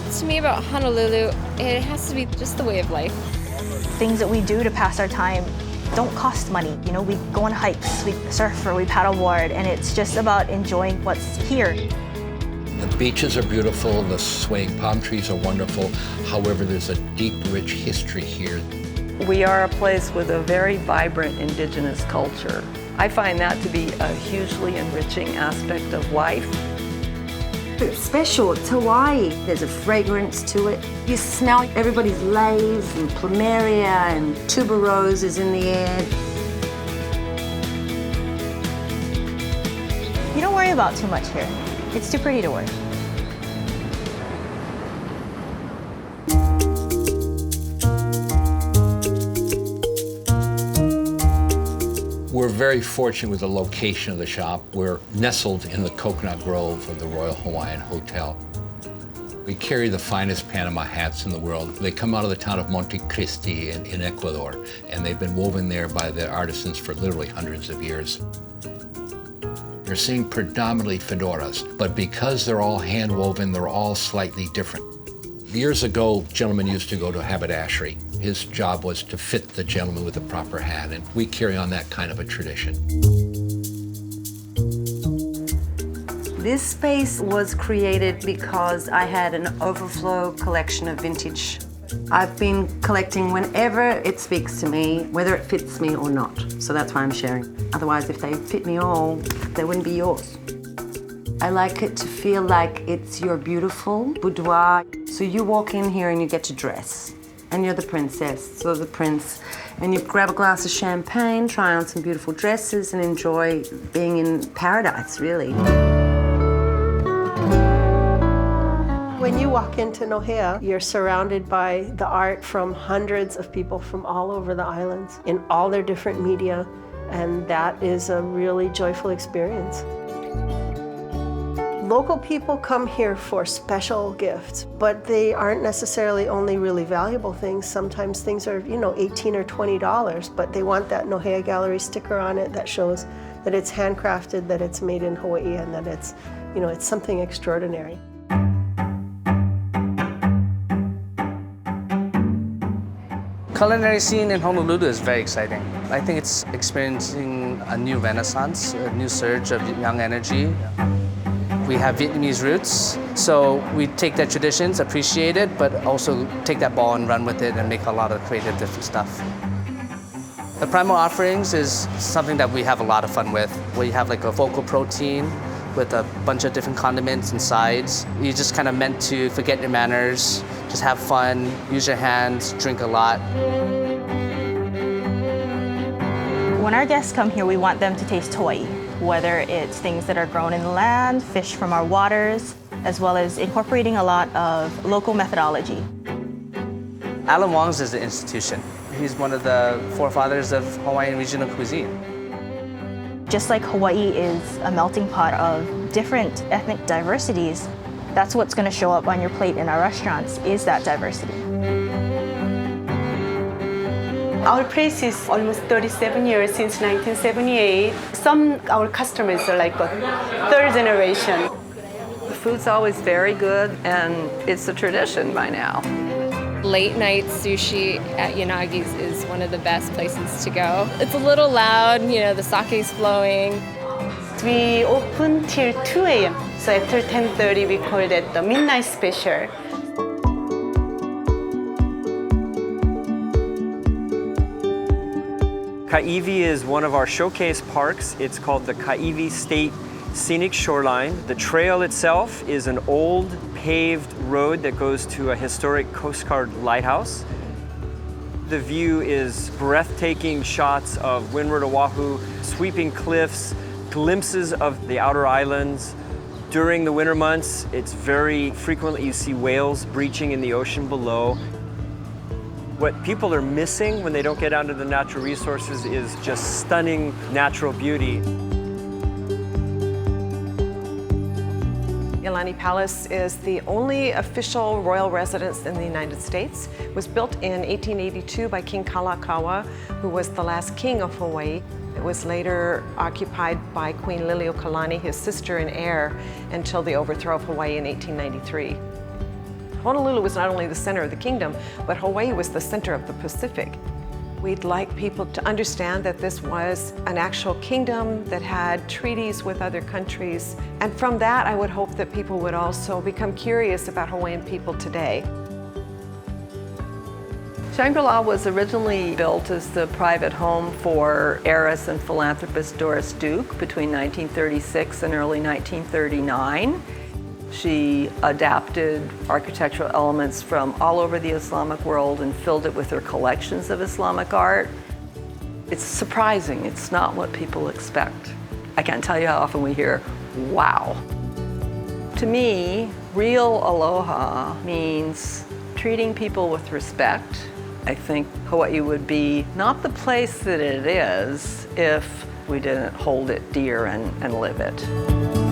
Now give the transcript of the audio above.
To me about Honolulu, it has to be just the way of life. Things that we do to pass our time don't cost money. You know, we go on hikes, we surf or we paddleboard, and it's just about enjoying what's here. The beaches are beautiful, the swaying palm trees are wonderful. However, there's a deep, rich history here. We are a place with a very vibrant indigenous culture. I find that to be a hugely enriching aspect of life. It's special, it's Hawaii. There's a fragrance to it. You smell everybody's leaves and plumeria and tuberoses in the air. You don't worry about too much here. It's too pretty to worry. We're very fortunate with the location of the shop. We're nestled in the coconut grove of the Royal Hawaiian Hotel. We carry the finest Panama hats in the world. They come out of the town of Monte Cristi in Ecuador, and they've been woven there by the artisans for literally hundreds of years. You're seeing predominantly fedoras, but because they're all hand-woven, they're all slightly different. Years ago, gentlemen used to go to haberdashery. His job was to fit the gentleman with the proper hat, and we carry on that kind of a tradition. This space was created because I had an overflow collection of vintage. I've been collecting whenever it speaks to me, whether it fits me or not. So that's why I'm sharing. Otherwise, if they fit me all, they wouldn't be yours. I like it to feel like it's your beautiful boudoir. So you walk in here and you get to dress. And you're the princess or the prince. And you grab a glass of champagne, try on some beautiful dresses and enjoy being in paradise, really. When you walk into Nohea, you're surrounded by the art from hundreds of people from all over the islands in all their different media, and that is a really joyful experience. Local people come here for special gifts, but they aren't necessarily only really valuable things. Sometimes things are, $18 or $20, but they want that Nohea Gallery sticker on it that shows that it's handcrafted, that it's made in Hawaii, and that it's, it's something extraordinary. Culinary scene in Honolulu is very exciting. I think it's experiencing a new renaissance, a new surge of young energy. We have Vietnamese roots, so we take their traditions, appreciate it, but also take that ball and run with it and make a lot of creative different stuff. The primal offerings is something that we have a lot of fun with. We have like a vocal protein with a bunch of different condiments and sides. You just kind of meant to forget your manners, just have fun, use your hands, drink a lot. When our guests come here, we want them to taste Hawaii, whether it's things that are grown in the land, fish from our waters, as well as incorporating a lot of local methodology. WONG'S is an institution. He's one of the forefathers of Hawaiian regional cuisine. Just like Hawaii is a melting pot of different ethnic diversities, that's what's going to show up on your plate in our restaurants, is that diversity. Our place is almost 37 years, since 1978. Some our customers are like a third generation. The food's always very good, and it's a tradition by now. Late night sushi at YANAGI's is one of the best places to go. It's a little loud, the sake's flowing. We open till 2 a.m. So after 10:30, we call it the midnight special. KAIWI is one of our showcase parks. It's called the KAIWI State Scenic Shoreline. The trail itself is an old paved road that goes to a historic Coast Guard lighthouse. The view is breathtaking shots of Windward Oahu, sweeping cliffs, glimpses of the outer islands. During the winter months, it's very frequently you see whales breaching in the ocean below. What people are missing when they don't get out into the natural resources is just stunning natural beauty. IOLANI Palace is the only official royal residence in the United States. It was built in 1882 by King Kalakaua, who was the last king of Hawaii. It was later occupied by Queen Liliuokalani, his sister and heir, until the overthrow of Hawaii in 1893. Honolulu was not only the center of the kingdom, but Hawaii was the center of the Pacific. We'd like people to understand that this was an actual kingdom that had treaties with other countries. And from that, I would hope that people would also become curious about Hawaiian people today. Shangri-La was originally built as the private home for heiress and philanthropist Doris Duke between 1936 and early 1939. She adapted architectural elements from all over the Islamic world and filled it with her collections of Islamic art. It's surprising. It's not what people expect. I can't tell you how often we hear, wow. To me, real aloha means treating people with respect. I think Hawaii would be not the place that it is if we didn't hold it dear and live it.